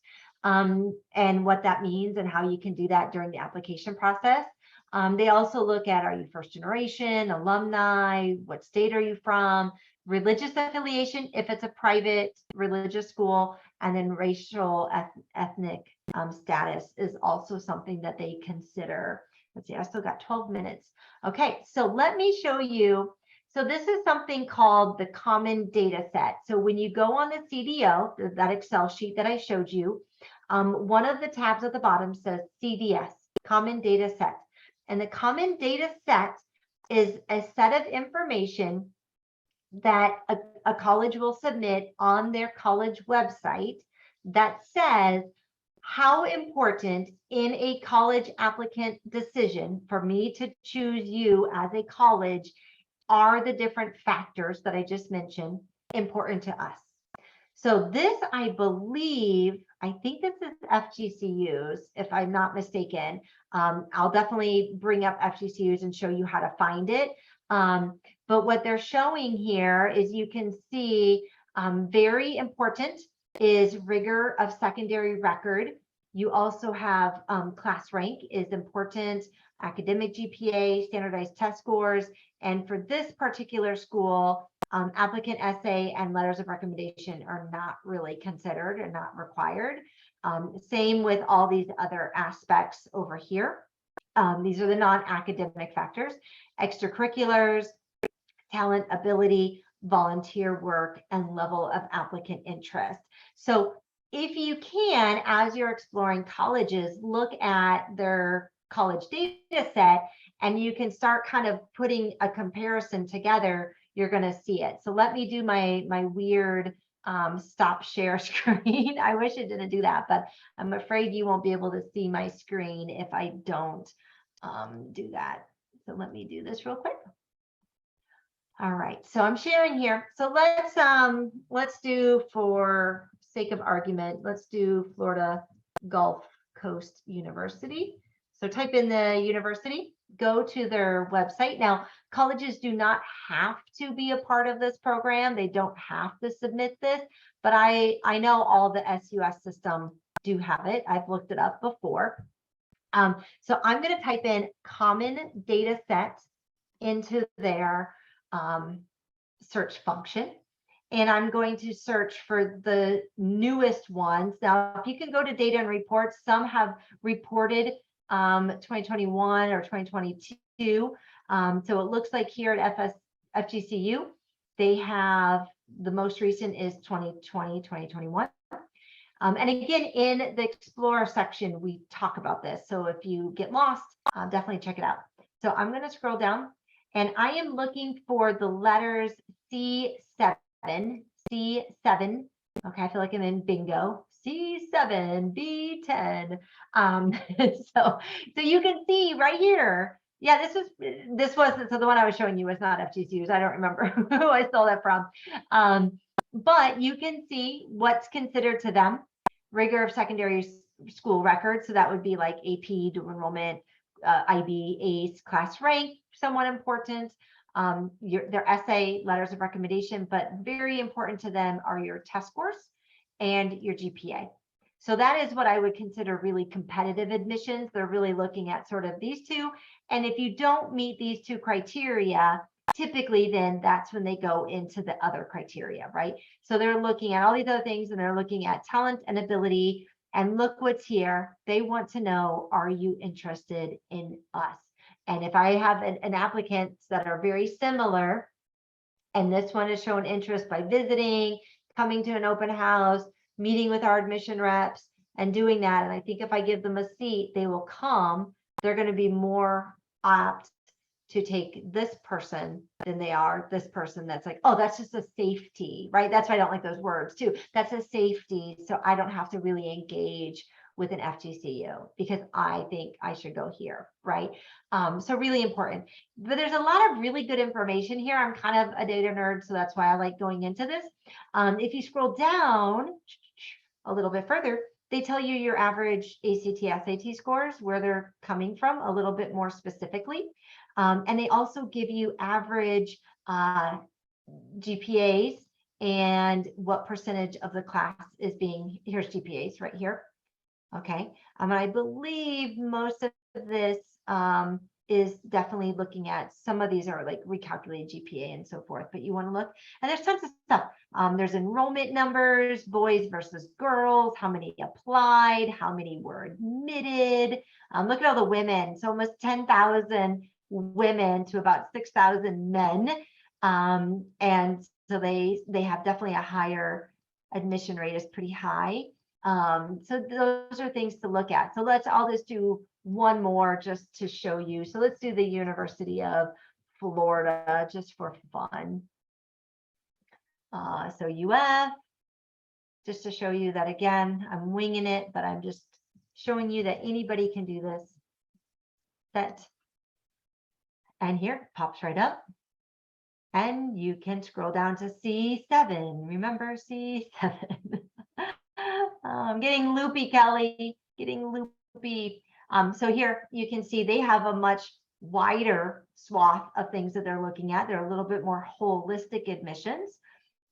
and what that means and how you can do that during the application process. They also look at, are you first generation, alumni, what state are you from, religious affiliation, if it's a private religious school, and then racial, ethnic status is also something that they consider. Let's see, I still got 12 minutes. Okay, so let me show you. So this is something called the Common Data Set. So when you go on the CDO, that Excel sheet that I showed you, one of the tabs at the bottom says CDS, Common Data Set. And the Common Data Set is a set of information that a college will submit on their college website that says how important in a college applicant decision for me to choose you as a college are the different factors that I just mentioned important to us. So this, I think this is FGCUs, if I'm not mistaken. I'll definitely bring up FGCUs and show you how to find it. But what they're showing here is, you can see very important is rigor of secondary record. You also have class rank is important, academic GPA, standardized test scores. And for this particular school, applicant essay and letters of recommendation are not really considered and not required. Same with all these other aspects over here. These are the non-academic factors: extracurriculars, talent, ability, volunteer work, and level of applicant interest. So if you can, as you're exploring colleges, look at their college data set, and you can start kind of putting a comparison together. You're going to see it. So let me do my weird stop share screen. I wish it didn't do that, but I'm afraid you won't be able to see my screen if I don't do that. So let me do this real quick. All right, so I'm sharing here. So let's do, for sake of argument, let's do Florida Gulf Coast University. So type in the university, go to their website. Now, colleges do not have to be a part of this program. They don't have to submit this, but I know all the SUS system do have it. I've looked it up before. So I'm going to type in Common Data Set into their search function. and I'm going to search for the newest ones. Now, if you can go to data and reports, some have reported 2021 or 2022. So it looks like here at FGCU, they have the most recent is 2020, 2021. And again, in the Explorer section, we talk about this. So if you get lost, definitely check it out. So I'm going to scroll down, and I am looking for the letters C7. C7. Okay, I feel like I'm in bingo. C7, B10. So you can see right here. Yeah, this was so the one I was showing you was not FGCU's. I don't remember who I stole that from. But you can see what's considered to them rigor of secondary school records. So that would be like AP, dual enrollment, IB, ACE, class rank, somewhat important. Their essay, letters of recommendation, but very important to them are your test scores and your GPA. So that is what I would consider really competitive admissions. They're really looking at sort of these two. And if you don't meet these two criteria, typically then that's when they go into the other criteria, right? So they're looking at all these other things, and they're looking at talent and ability. And look what's here. They want to know, are you interested in us? And if I have an applicants that are very similar, and this one has shown interest by visiting, coming to an open house, meeting with our admission reps, and doing that, and I think if I give them a seat, they will come, they're going to be more apt to take this person than they are this person that's like, oh, that's just a safety, right? That's why I don't like those words too. That's a safety, so I don't have to really engage with an FGCU because I think I should go here, right? So really important. But there's a lot of really good information here. I'm kind of a data nerd, so that's why I like going into this. If you scroll down a little bit further, they tell you your average ACT, SAT scores, where they're coming from a little bit more specifically. And they also give you average GPAs and what percentage of the class is being, here's GPAs right here. Okay, and I believe most of this is definitely looking at, some of these are like recalculated GPA and so forth, but you want to look, and there's tons of stuff. There's enrollment numbers, boys versus girls, how many applied, how many were admitted. Look at all the women, so almost 10,000 women to about 6,000 men. And so they have definitely a higher admission rate, is pretty high. So those are things to look at. So I'll just do one more just to show you. So let's do the University of Florida just for fun. So UF, just to show you that, again, I'm winging it, but I'm just showing you that anybody can do this. And here it pops right up. And you can scroll down to C7. Remember C7. I'm getting loopy, Kelly, getting loopy. So here you can see they have a much wider swath of things that they're looking at. They're a little bit more holistic admissions,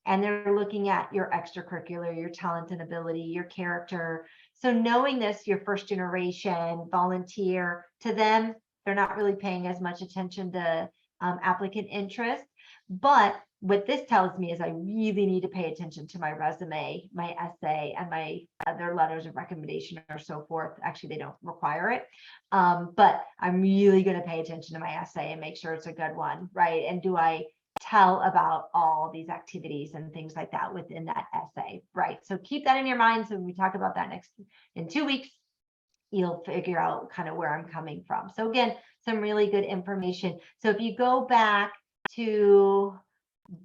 and they're looking at your extracurricular, your talent and ability, your character. So knowing this, your first generation volunteer, to them, they're not really paying as much attention to applicant interest. But what this tells me is I really need to pay attention to my resume, my essay, and my other letters of recommendation or so forth. Actually, they don't require it, but I'm really going to pay attention to my essay and make sure it's a good one, right? And do I tell about all these activities and things like that within that essay, right? So keep that in your mind. So when we talk about that in 2 weeks, you'll figure out kind of where I'm coming from. So again, some really good information. So if you go back to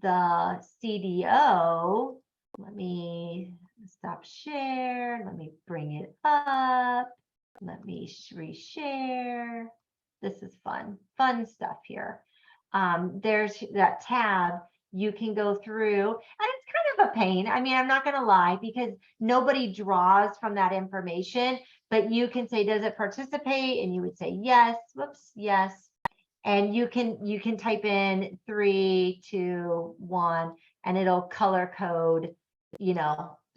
the CDO, let me stop share, let me bring it up, let me reshare. This is fun stuff here. There's that tab. You can go through, and it's kind of a pain. I mean, I'm not going to lie, because nobody draws from that information, but you can say, does it participate? And you would say yes. Whoops, yes. And you can type in 3, 2, 1, and it'll color code,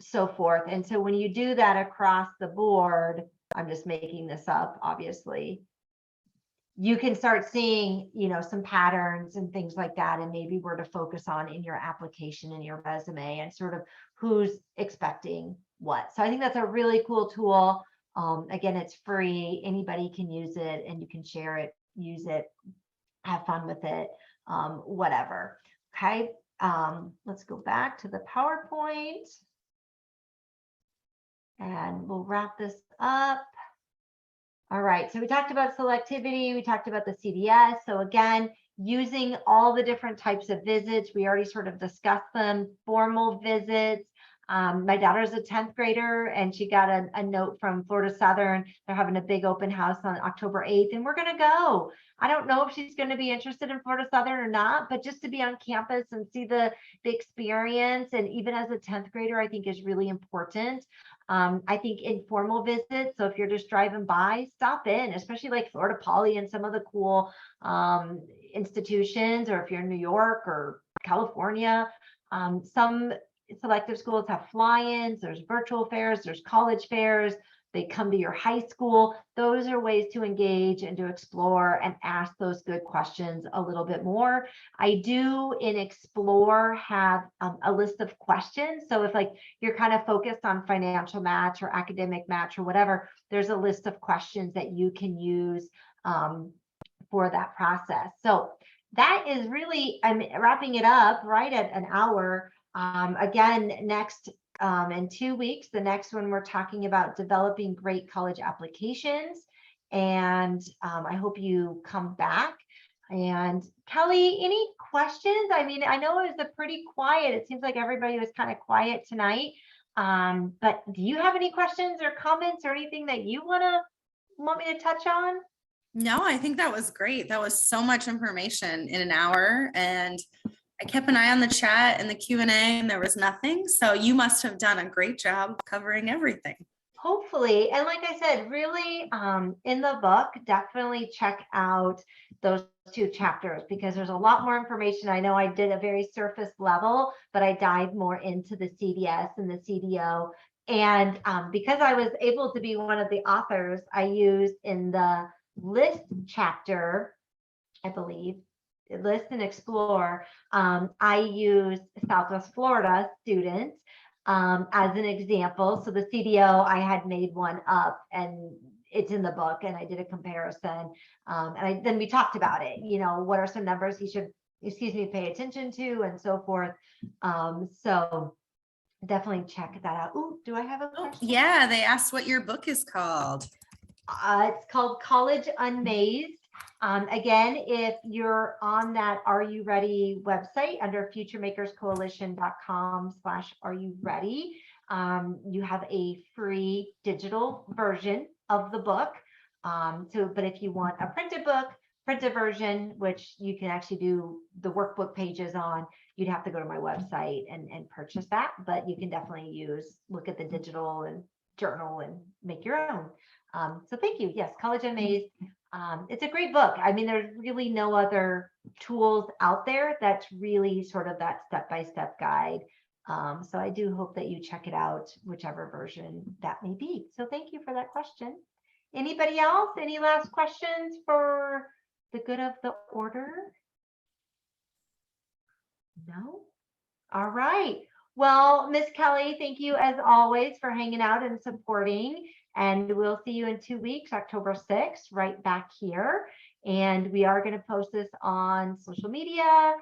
so forth. And so when you do that across the board, I'm just making this up, obviously. you can start seeing, some patterns and things like that, and maybe where to focus on in your application and your resume, and sort of who's expecting what. So I think that's a really cool tool. Again, it's free. Anybody can use it, and you can share it, use it, have fun with it, whatever. Okay. Let's go back to the PowerPoint, and we'll wrap this up. All right, so we talked about selectivity, we talked about the CDS. So again, using all the different types of visits, we already sort of discussed them. Formal visits. My daughter's a 10th grader, and she got a note from Florida Southern. They're having a big open house on October 8th, and we're gonna go. I don't know if she's gonna be interested in Florida Southern or not, but just to be on campus and see the experience, and even as a 10th grader, I think is really important. I think informal visits. So if you're just driving by, stop in, especially like Florida Poly and some of the cool institutions, or if you're in New York or California. Some selective schools have fly-ins, there's virtual fairs, there's college fairs. They come to your high school. Those are ways to engage and to explore and ask those good questions a little bit more. I do in Explore have a list of questions. So if like you're kind of focused on financial match or academic match or whatever, there's a list of questions that you can use for that process. So that is really, I'm wrapping it up right at an hour. Again, next in 2 weeks, the next one, we're talking about developing great college applications. And I hope you come back. And Kelly, any questions? I mean, I know it was a pretty quiet, it seems like everybody was kind of quiet tonight. But do you have any questions or comments or anything that you want me to touch on? No, I think that was great. That was so much information in an hour, and I kept an eye on the chat and the Q&A, and there was nothing. So you must have done a great job covering everything. Hopefully. And like I said, really in the book, definitely check out those 2 chapters, because there's a lot more information. I know I did a very surface level, but I dived more into the CDS and the CDO. And because I was able to be one of the authors, I used in the list chapter, I believe, list and explore, I used Southwest Florida students as an example. So the CDO, I had made one up, and it's in the book, and I did a comparison. And then we talked about it, what are some numbers he should, pay attention to, and so forth. So definitely check that out. Ooh, do I have a question? Yeah, they asked what your book is called. It's called College Unmazed. Again, if you're on that Are You Ready website under futuremakerscoalition.com/Are You Ready, you have a free digital version of the book. But if you want a printed version, which you can actually do the workbook pages on, you'd have to go to my website and purchase that. But you can definitely look at the digital and journal and make your own. So thank you. Yes, College Unmazed. It's a great book. I mean, there's really no other tools out there that's really sort of that step-by-step guide. So I do hope that you check it out, whichever version that may be. So thank you for that question. Anybody else? Any last questions for the good of the order? No? All right. Well, Miss Kelly, thank you as always for hanging out and supporting. And we'll see you in 2 weeks, October 6th, right back here. And we are going to post this on social media,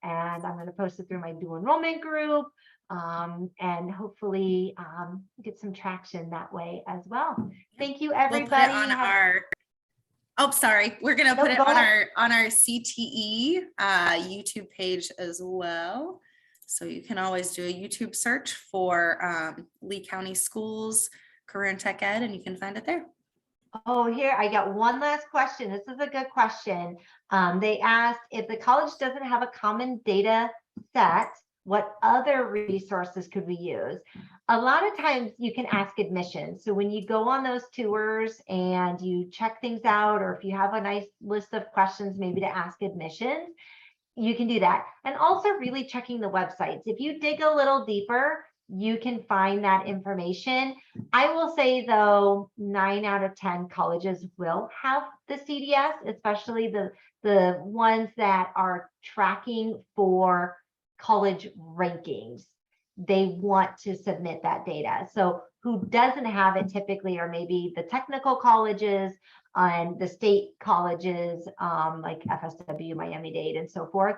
and I'm going to post it through my dual enrollment group, and hopefully get some traction that way as well. Thank you, everybody. We'll put it on our, we're going to put it on our CTE YouTube page as well. So you can always do a YouTube search for Lee County Schools Career and Tech Ed, and you can find it there. Oh, here, I got one last question. This is a good question. They asked, if the college doesn't have a common data set, what other resources could we use? A lot of times you can ask admissions. So when you go on those tours and you check things out, or if you have a nice list of questions maybe to ask admissions, you can do that. And also really checking the websites. If you dig a little deeper, you can find that information. I will say though, 9 out of 10 colleges will have the CDS, especially the ones that are tracking for college rankings. They want to submit that data. So who doesn't have it typically are maybe the technical colleges and the state colleges, like FSW, Miami-Dade, and so forth,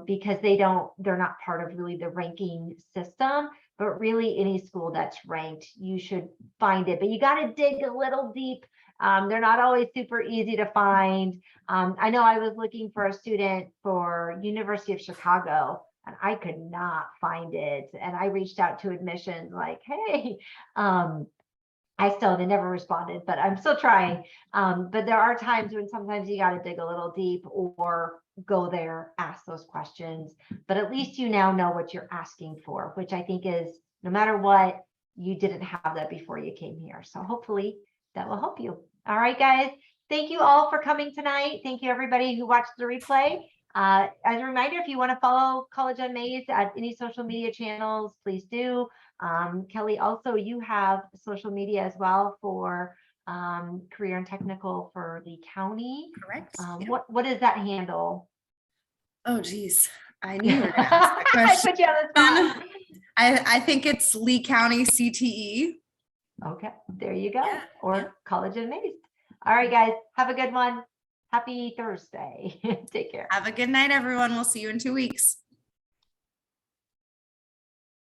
because they're not part of really the ranking system. But really, any school that's ranked, you should find it. But you got to dig a little deep. They're not always super easy to find. I know I was looking for a student for University of Chicago, and I could not find it. And I reached out to admissions like, hey, they never responded, but I'm still trying. But there are times when sometimes you got to dig a little deep or go there, ask those questions. But at least you now know what you're asking for, which I think is no matter what, you didn't have that before you came here. So hopefully that will help you. All right, guys. Thank you all for coming tonight. Thank you, everybody who watched the replay. As a reminder, if you want to follow College Unmazed at any social media channels, please do. Kelly, also you have social media as well for career and technical for Lee County. Correct. What is that handle? Oh, geez. I knew you were going to ask that question. I put you on the spot. I think it's Lee County CTE. Okay, there you go. Yeah, Or College Unmazed. All right, guys, have a good one. Happy Thursday. Take care. Have a good night, everyone. We'll see you in 2 weeks.